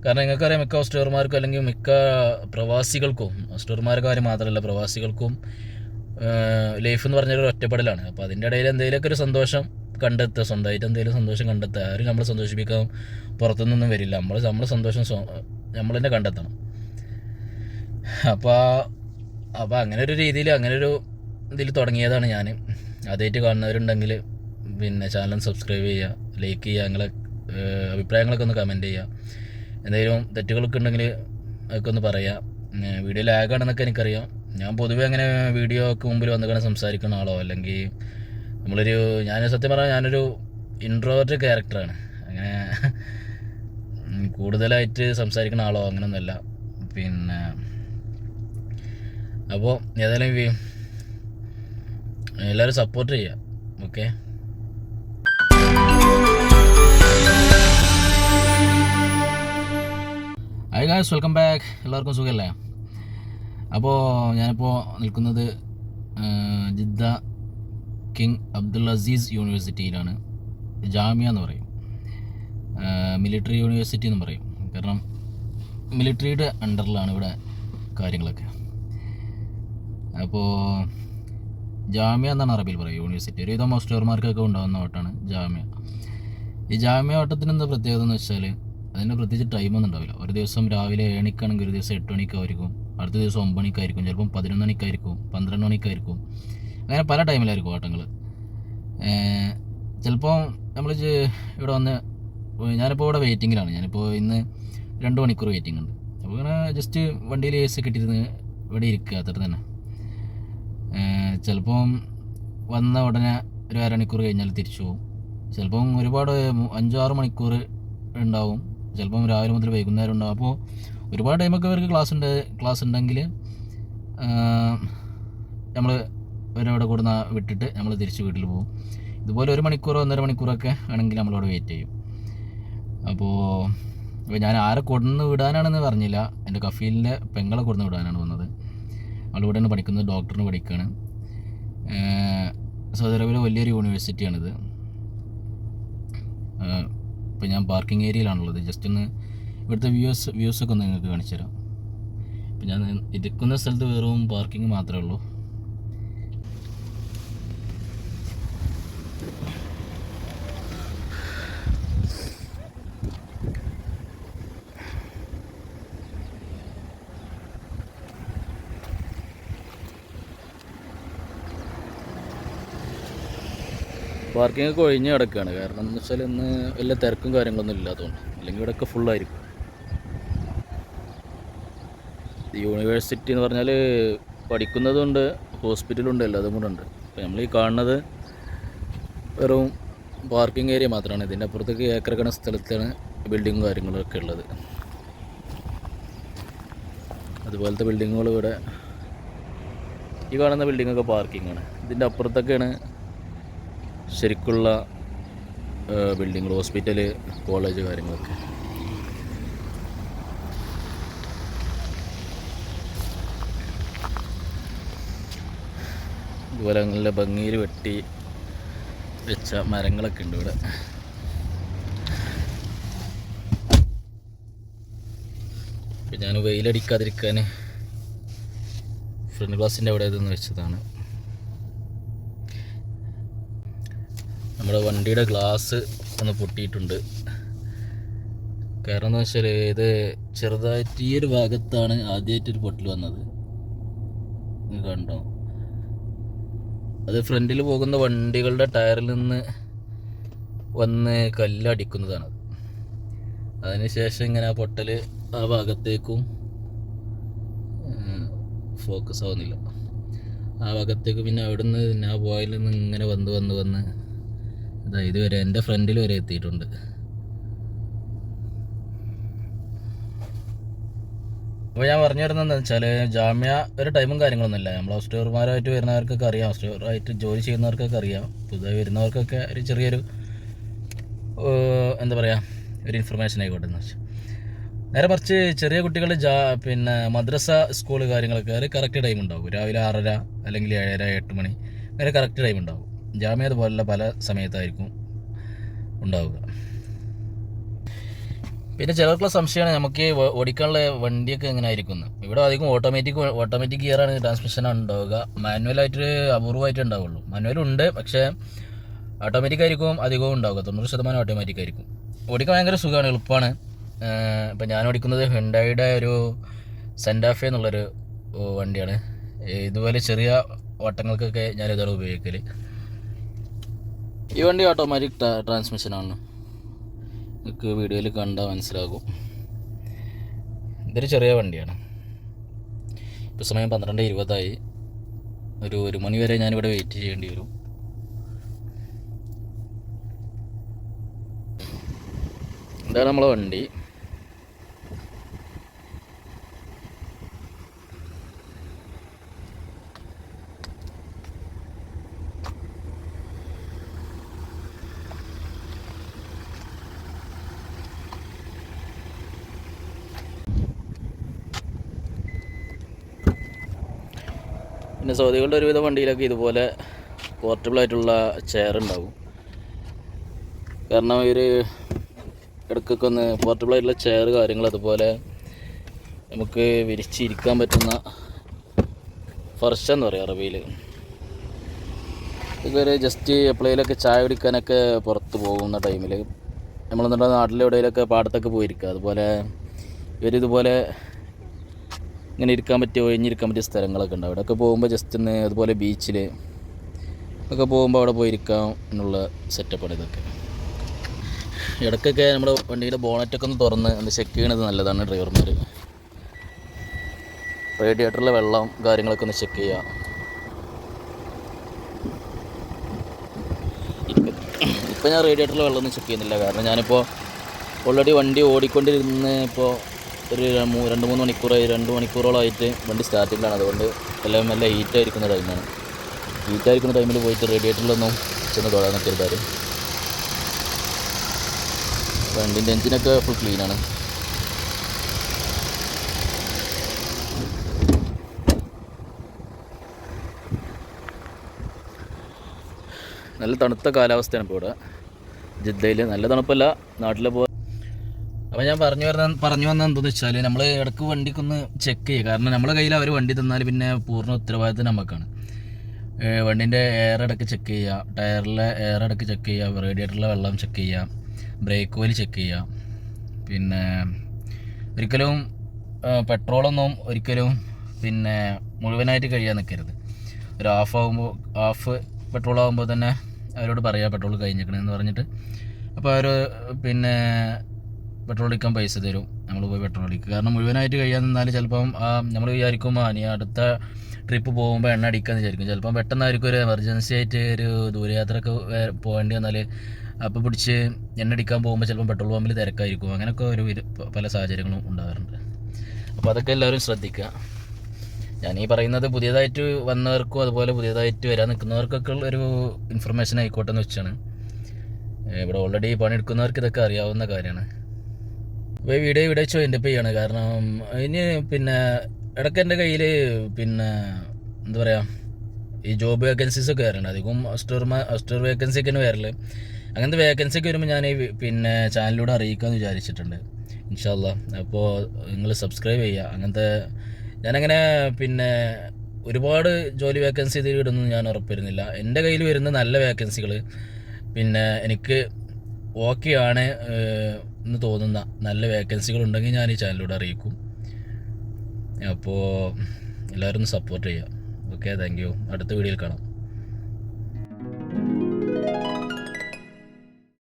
കാരണം നിങ്ങൾക്കറിയാം മിക്ക ഹോസ്റ്റലർമാർക്കും അല്ലെങ്കിൽ മിക്ക പ്രവാസികൾക്കും, ഹോസ്റ്റലർമാരുടെ കാര്യം മാത്രമല്ല പ്രവാസികൾക്കും ലൈഫ് എന്ന് പറഞ്ഞൊരു ഒറ്റപ്പെടലാണ്. അപ്പോൾ അതിൻ്റെ ഇടയിൽ എന്തെങ്കിലുമൊക്കെ ഒരു സന്തോഷം കണ്ടെത്തുക, സ്വന്തമായിട്ട് എന്തെങ്കിലും സന്തോഷം കണ്ടെത്തുക. ആരും നമ്മളെ സന്തോഷിപ്പിക്കാൻ പുറത്തുനിന്നൊന്നും വരില്ല. നമ്മളെ സന്തോഷം നമ്മൾ തന്നെ കണ്ടെത്തണം. അപ്പോൾ അങ്ങനെ ഒരു രീതിയിൽ അങ്ങനെ ഒരു ഇതിൽ തുടങ്ങിയതാണ് ഞാൻ. ആദ്യമായിട്ട് കാണുന്നവരുണ്ടെങ്കിൽ പിന്നെ ചാനൽ സബ്സ്ക്രൈബ് ചെയ്യുക, ലൈക്ക് ചെയ്യുക, നിങ്ങളെ അഭിപ്രായങ്ങളൊക്കെ ഒന്ന് കമൻറ്റ് ചെയ്യുക. എന്തെങ്കിലും തെറ്റുകളൊക്കെ ഉണ്ടെങ്കിൽ അതൊക്കെ ഒന്ന് പറയുക. വീഡിയോ ലാഗാണെന്നൊക്കെ എനിക്കറിയാം. ഞാൻ പൊതുവേ അങ്ങനെ വീഡിയോക്ക് മുമ്പിൽ വന്നിങ്ങനെ സംസാരിക്കുന്ന ആളോ അല്ലെങ്കിൽ ഞാൻ സത്യം പറഞ്ഞാൽ ഞാനൊരു ഇൻട്രോവേർട്ട് ക്യാരക്ടറാണ്. അങ്ങനെ കൂടുതലായിട്ട് സംസാരിക്കുന്ന ആളോ അങ്ങനെയൊന്നുമല്ല. പിന്നെ അപ്പോൾ ഏതായാലും എല്ലാവരും സപ്പോർട്ട് ചെയ്യുക. Okay, hi guys, welcome back. എല്ലാവർക്കും സുഖമല്ലേ? അപ്പോൾ ഞാനിപ്പോൾ നിൽക്കുന്നത് Jeddah King Abdul Azeez യൂണിവേഴ്സിറ്റിയിലാണ്. Jamia എന്ന് പറയും, മിലിറ്ററി യൂണിവേഴ്സിറ്റി എന്ന് പറയും. കാരണം മിലിറ്ററിയുടെ അണ്ടറിലാണ് ഇവിടെ കാര്യങ്ങളൊക്കെ. അപ്പോൾ ജാമിയ എന്നാണ് അറബിയിൽ പറയുക യൂണിവേഴ്സിറ്റി. ഒരുവിധം ഹോസ്റ്റലർമാർക്കൊക്കെ ഉണ്ടാകുന്ന വട്ടമാണ് ജാമിയ. ഈ ജാമിയ വട്ടത്തിന് എന്താ പ്രത്യേകത എന്ന് വെച്ചാൽ അതിന് പ്രത്യേകിച്ച് ടൈമൊന്നും ഉണ്ടാവില്ല. ഒരു ദിവസം രാവിലെ 7 മണിക്കാണെങ്കിൽ ഒരു ദിവസം 8 മണിക്കായിരിക്കും, അടുത്ത ദിവസം 9 മണിക്കായിരിക്കും, ചിലപ്പം 11 മണിക്കായിരിക്കും, 12 മണിക്കായിരിക്കും. അങ്ങനെ പല ടൈമിലായിരിക്കും ഓട്ടങ്ങൾ. ചിലപ്പോൾ നമ്മൾ ഇവിടെ വന്ന് ഞാനിപ്പോൾ ഇവിടെ വെയിറ്റിങ്ങിലാണ്. ഞാനിപ്പോൾ ഇന്ന് 2 മണിക്കൂർ വെയിറ്റിംഗ് ഉണ്ട്. അപ്പോൾ ഇങ്ങനെ ജസ്റ്റ് വണ്ടിയിൽ AC ഒക്കെ ഇട്ടിരുന്ന് ഇവിടെ ഇരിക്കുക, അത്ര തന്നെ. ചിലപ്പം വന്ന ഉടനെ ഒരു അരമണിക്കൂർ കഴിഞ്ഞാൽ തിരിച്ചു പോകും. ചിലപ്പം ഒരുപാട് 5-6 മണിക്കൂർ ഉണ്ടാവും. ചിലപ്പം രാവിലെ മുതൽ വൈകുന്നേരം ഉണ്ടാവും. അപ്പോൾ ഒരുപാട് ടൈമൊക്കെ ഇവർക്ക് ക്ലാസ് ഉണ്ടെങ്കിൽ നമ്മൾ ഇവരവിടെ കൊടുന്ന വിട്ടിട്ട് നമ്മൾ തിരിച്ച് വീട്ടിൽ പോകും. ഇതുപോലെ 1 മണിക്കൂറോ 1.5 മണിക്കൂറൊക്കെ ആണെങ്കിൽ നമ്മളവിടെ വെയിറ്റ് ചെയ്യും. അപ്പോൾ ഞാൻ ആരെ കൊടുന്ന് വിടാനാണെന്ന് പറഞ്ഞില്ല. എൻ്റെ കഫീലിൻ്റെ പെങ്ങളെ കൊടുന്ന് വിടാനാണ് വന്നത്. അവളിവിടെ നിന്ന് പഠിക്കുന്നത്, ഡോക്ടറിന് പഠിക്കുകയാണ്. സൗദി അറേബ്യയിലെ വലിയൊരു യൂണിവേഴ്സിറ്റിയാണിത്. ഇപ്പോൾ ഞാൻ പാർക്കിംഗ് ഏരിയയിലാണുള്ളത്. ജസ്റ്റ് ഒന്ന് ഇവിടുത്തെ വ്യൂസൊക്കെ ഒന്ന് നിങ്ങൾക്ക് കാണിച്ചു തരാം. ഇപ്പം ഞാൻ ഇരിക്കുന്ന സ്ഥലത്ത് വെറും പാർക്കിംഗ് മാത്രമേ ഉള്ളൂ. പാർക്കിംഗ് ഒക്കെ ഒഴിഞ്ഞ് കിടക്കുകയാണ്. കാരണം എന്ന് വെച്ചാൽ ഇന്ന് വലിയ തിരക്കും കാര്യങ്ങളൊന്നും ഇല്ലാത്തതുകൊണ്ട്. അല്ലെങ്കിൽ ഇവിടെയൊക്കെ ഫുള്ളായിരിക്കും. യൂണിവേഴ്സിറ്റി എന്ന് പറഞ്ഞാൽ പഠിക്കുന്നതുണ്ട്, ഹോസ്പിറ്റലുണ്ട്, എല്ലാതും കൂടെ ഉണ്ട്. അപ്പോൾ നമ്മൾ ഈ കാണുന്നത് വെറും പാർക്കിംഗ് ഏരിയ മാത്രമാണ്. ഇതിൻ്റെ അപ്പുറത്തേക്ക് ഏക്കറക്കണക്കിന് സ്ഥലത്താണ് ബിൽഡിങ്ങും കാര്യങ്ങളൊക്കെ ഉള്ളത്. അതുപോലത്തെ ബിൽഡിങ്ങുകൾ ഇവിടെ ഈ കാണുന്ന ബിൽഡിങ്ങൊക്കെ പാർക്കിങ്ങാണ്. ഇതിൻ്റെ അപ്പുറത്തൊക്കെയാണ് ശരിക്കുള്ള ബിൽഡിങ്ങൾ, ഹോസ്പിറ്റല്, കോളേജ് കാര്യങ്ങളൊക്കെ. ഇതുപോലെ നല്ല ഭംഗിയിൽ വെട്ടി വെച്ച മരങ്ങളൊക്കെ ഉണ്ട് ഇവിടെ. ഇപ്പം ഞാൻ വെയിലടിക്കാതിരിക്കാൻ ഫ്രണ്ട് ഗ്ലാസിൻ്റെ അവിടെ ഇതൊന്ന് വെച്ചതാണ്. നമ്മുടെ വണ്ടിയുടെ ഗ്ലാസ് ഒന്ന് പൊട്ടിയിട്ടുണ്ട്. കാരണം എന്ന് വെച്ചാൽ ഇത് ചെറുതായിട്ട് ഈ ഒരു ഭാഗത്താണ് ആദ്യമായിട്ടൊരു പൊട്ടൽ വന്നത്. കണ്ടോ, അത് ഫ്രണ്ടിൽ പോകുന്ന വണ്ടികളുടെ ടയറിൽ നിന്ന് വന്ന് കല്ലടിക്കുന്നതാണ്. അതിനുശേഷം ഇങ്ങനെ ആ പൊട്ടൽ ആ ഭാഗത്തേക്കും ഫോക്കസ് ആവുന്നില്ല. ആ ഭാഗത്തേക്ക് പിന്നെ അവിടുന്ന് പിന്നെ ആ ബോയിൽ നിന്ന് ഇങ്ങനെ വന്ന് ഇതുവരെ എൻ്റെ ഫ്രണ്ടിൽ വരെ എത്തിയിട്ടുണ്ട്. അപ്പോൾ ഞാൻ പറഞ്ഞു തരുന്നതെന്ന് വെച്ചാൽ ജാമ്യ ഒരു ടൈമും കാര്യങ്ങളൊന്നുമില്ല. നമ്മൾ ഹോസ്റ്റലർമാരായിട്ട് വരുന്നവർക്കൊക്കെ അറിയാം, ഹോസ്റ്റലറായിട്ട് ജോലി ചെയ്യുന്നവർക്കൊക്കെ അറിയാം. പുതുതായി വരുന്നവർക്കൊക്കെ ഒരു ചെറിയൊരു എന്താ പറയുക, ഒരു ഇൻഫർമേഷൻ ആയിക്കോട്ടെ എന്ന് വെച്ചാൽ. നേരെ മറിച്ച് ചെറിയ കുട്ടികൾ പിന്നെ മദ്രസ സ്കൂൾ കാര്യങ്ങളൊക്കെ ഒരു കറക്റ്റ് ടൈം ഉണ്ടാവും. രാവിലെ 6:30 അല്ലെങ്കിൽ 7:30 8 മണി അങ്ങനെ കറക്റ്റ് ടൈം ഉണ്ടാവും. ജാമ്യ അതുപോലുള്ള പല സമയത്തായിരിക്കും ഉണ്ടാവുക. പിന്നെ ചിലർക്കുള്ള സംശയമാണ് നമുക്ക് ഓടിക്കാനുള്ള വണ്ടിയൊക്കെ എങ്ങനെ ആയിരിക്കും. ഇവിടെ അധികം ഓട്ടോമാറ്റിക് ഗിയറാണ് ട്രാൻസ്മിഷനാണ് ഉണ്ടാവുക. മാനുവലായിട്ട് അപൂർവമായിട്ട് ഉണ്ടാവുള്ളൂ. മാനുവലുണ്ട്, പക്ഷേ ഓട്ടോമാറ്റിക് ആയിരിക്കും അധികവും ഉണ്ടാവുക. 90% ഓട്ടോമാറ്റിക് ആയിരിക്കും. ഓടിക്കാൻ ഭയങ്കര സുഖമാണ്, എളുപ്പമാണ്. ഇപ്പം ഞാൻ ഓടിക്കുന്നത് ഹ്യുണ്ടായിയുടെ ഒരു സെൻറ്റാഫെ എന്നുള്ളൊരു വണ്ടിയാണ്. ഇതുപോലെ ചെറിയ ഓട്ടങ്ങൾക്കൊക്കെ ഞാനിതാണ് ഉപയോഗിക്കൽ. ഈ വണ്ടി ഓട്ടോമാറ്റിക് ട്രാൻസ്മിഷനാണ്, നിങ്ങൾക്ക് വീഡിയോയിൽ കണ്ടാൽ മനസ്സിലാകും. ഇതൊരു ചെറിയ വണ്ടിയാണ്. ഇപ്പോൾ സമയം 12:20. ഒരു 1 മണി വരെ ഞാനിവിടെ വെയിറ്റ് ചെയ്യേണ്ടി വരും. ഇതാണ് നമ്മളെ വണ്ടി. പിന്നെ സൗദികളുടെ ഒരുവിധ വണ്ടിയിലൊക്കെ ഇതുപോലെ പോർട്ടബിളായിട്ടുള്ള ചെയർ ഉണ്ടാകും. കാരണം ഇവർ ഇടയ്ക്കൊക്കെ ഒന്ന് പോർട്ടബിളായിട്ടുള്ള ചെയർ കാര്യങ്ങൾ, അതുപോലെ നമുക്ക് വിരിച്ചിരിക്കാൻ പറ്റുന്ന ഫർഷ എന്ന് പറയും അറബിയിൽ. ഇതുവരെ ജസ്റ്റ് എപ്പോഴേലൊക്കെ ചായ കുടിക്കാനൊക്കെ പുറത്ത് പോകുന്ന ടൈമിൽ നമ്മളെന്നുള്ള നാട്ടിലെവിടെയെങ്കിലൊക്കെ പാടത്തൊക്കെ പോയിരിക്കുക. അതുപോലെ ഇവരിതുപോലെ ഇങ്ങനെ ഇരിക്കാൻ പറ്റിയ ഒഴിഞ്ഞിരിക്കാൻ പറ്റിയ സ്ഥലങ്ങളൊക്കെ ഉണ്ട്. അവിടെയൊക്കെ പോകുമ്പോൾ ജസ്റ്റ് ഒന്ന്, അതുപോലെ ബീച്ചിൽ ഒക്കെ പോകുമ്പോൾ അവിടെ പോയിരിക്കാം എന്നുള്ള സെറ്റപ്പാണ് ഇതൊക്കെ. ഇടയ്ക്കൊക്കെ നമ്മുടെ വണ്ടിയുടെ ബോണറ്റൊക്കെ ഒന്ന് തുറന്ന് ഒന്ന് ചെക്ക് ചെയ്യണത് നല്ലതാണ്. ഡ്രൈവർമാർ റേഡിയേറ്ററിലെ വെള്ളം കാര്യങ്ങളൊക്കെ ഒന്ന് ചെക്ക് ചെയ്യുക. ഇപ്പം ഞാൻ റേഡിയേറ്ററിലെ വെള്ളം ഒന്നും ചെക്ക് ചെയ്യുന്നില്ല, കാരണം ഞാനിപ്പോൾ ഓൾറെഡി വണ്ടി ഓടിക്കൊണ്ടിരുന്ന് ഇപ്പോൾ ഒരു 2-3 മണിക്കൂറായി, 2 മണിക്കൂറോളമായിട്ട് വണ്ടി സ്റ്റാർട്ടിങ്ങിലാണ്. അതുകൊണ്ട് എല്ലാം നല്ല ഹീറ്റായിരിക്കുന്ന ടൈമാണ്. ഹീറ്റായിരിക്കുന്ന ടൈമിൽ പോയിട്ട് റേഡിയേറ്ററിലൊന്നും ചെന്ന് തൊടാൻ നിൽക്കരുത്. വണ്ടിൻ്റെ എഞ്ചിനൊക്കെ ഫുൾ ക്ലീനാണ്. നല്ല തണുത്ത കാലാവസ്ഥയാണ് ഇപ്പോൾ ഇവിടെ ജിദ്ദയിൽ. നല്ല തണുപ്പല്ല, നാട്ടിലെ പോലെ. അപ്പോൾ ഞാൻ പറഞ്ഞു വന്നത് എന്താണെന്ന് വെച്ചാൽ, നമ്മൾ ഇടയ്ക്ക് വണ്ടിക്കൊന്ന് ചെക്ക് ചെയ്യുക. കാരണം നമ്മളെ കയ്യിൽ അവർ വണ്ടി തന്നാൽ പിന്നെ പൂർണ്ണ ഉത്തരവാദിത്തം നമുക്കാണ്. വണ്ടീൻ്റെ എയർ ഇടയ്ക്ക് ചെക്ക് ചെയ്യുക, ടയറിലെ എയർ ഇടയ്ക്ക് ചെക്ക് ചെയ്യുക, റേഡിയേറ്ററിലെ വെള്ളം ചെക്ക് ചെയ്യുക, ബ്രേക്ക് ഓയിൽ ചെക്ക് ചെയ്യുക. പിന്നെ ഒരിക്കലും പെട്രോളൊന്നും ഒരിക്കലും പിന്നെ മുഴുവനായിട്ട് കഴിയാൻ നിൽക്കരുത്. ഒരു ഹാഫ് പെട്രോൾ ആകുമ്പോൾ തന്നെ അവരോട് പറയുക പെട്രോൾ കഴിഞ്ഞിരിക്കണമെന്ന് പറഞ്ഞിട്ട്. അപ്പോൾ അവർ പിന്നെ പെട്രോൾ അടിക്കാൻ പൈസ തരും, നമ്മൾ പോയി പെട്രോൾ അടിക്കുക. കാരണം മുഴുവനായിട്ട് കഴിയാൻ നിന്നാൽ ചിലപ്പം നമ്മൾ വിചാരിക്കും ഇനി അടുത്ത ട്രിപ്പ് പോകുമ്പോൾ എണ്ണ അടിക്കാമെന്ന് വിചാരിക്കും. ചിലപ്പം പെട്ടെന്നായിരിക്കും ഒരു എമർജൻസി ആയിട്ട് ഒരു ദൂരയാത്രയൊക്കെ പോകേണ്ടി വന്നാൽ അപ്പോൾ പിടിച്ച് എണ്ണ അടിക്കാൻ പോകുമ്പോൾ ചിലപ്പം പെട്രോൾ പമ്പിൽ തിരക്കായിരിക്കും. അങ്ങനെയൊക്കെ പല സാഹചര്യങ്ങളും ഉണ്ടാകാറുണ്ട്. അപ്പോൾ അതൊക്കെ എല്ലാവരും ശ്രദ്ധിക്കുക. ഞാനീ പറയുന്നത് പുതിയതായിട്ട് വന്നവർക്കും അതുപോലെ പുതിയതായിട്ട് വരാൻ നിൽക്കുന്നവർക്കൊക്കെ ഒരു ഇൻഫർമേഷൻ ആയിക്കോട്ടെ എന്ന് വെച്ചാണ്. ഇവിടെ ഓൾറെഡി പണിയെടുക്കുന്നവർക്ക് ഇതൊക്കെ അറിയാവുന്ന കാര്യമാണ്. അപ്പോൾ ഈ വീഡിയോ വെച്ച് എൻ്റെ ചെയ്യാണ്. കാരണം ഇനി പിന്നെ ഇടയ്ക്ക് എൻ്റെ കയ്യിൽ പിന്നെ എന്താ പറയുക, ഈ ജോബ് വേക്കൻസീസൊക്കെ വരണ്ട്. അധികം അസ്റ്റർ വേക്കൻസി ഒക്കെയാണ് വരല്. അങ്ങനത്തെ വേക്കൻസി ഒക്കെ വരുമ്പോൾ ഞാൻ പിന്നെ ചാനലിലൂടെ അറിയിക്കാമെന്ന് വിചാരിച്ചിട്ടുണ്ട്, ഇൻഷാ അല്ലാഹ്. അപ്പോൾ നിങ്ങൾ സബ്സ്ക്രൈബ് ചെയ്യുക. അങ്ങനത്തെ ഞാനങ്ങനെ പിന്നെ ഒരുപാട് ജോലി വേക്കൻസി ഇതിൽ ഇടുന്നു ഞാൻ ഉറപ്പിരുന്നില്ല. എൻ്റെ കയ്യിൽ വരുന്ന നല്ല വേക്കൻസികൾ പിന്നെ എനിക്ക് ഓക്കെ ആണ് എന്ന് തോന്നുന്ന നല്ല വേക്കൻസികൾ ഉണ്ടെങ്കിൽ ഞാൻ ഈ ചാനലിലൂടെ അറിയിക്കും. അപ്പോൾ എല്ലാവരും ഒന്ന് സപ്പോർട്ട് ചെയ്യുക. Okay, thank you. അടുത്ത വീഡിയോയിൽ കാണാം.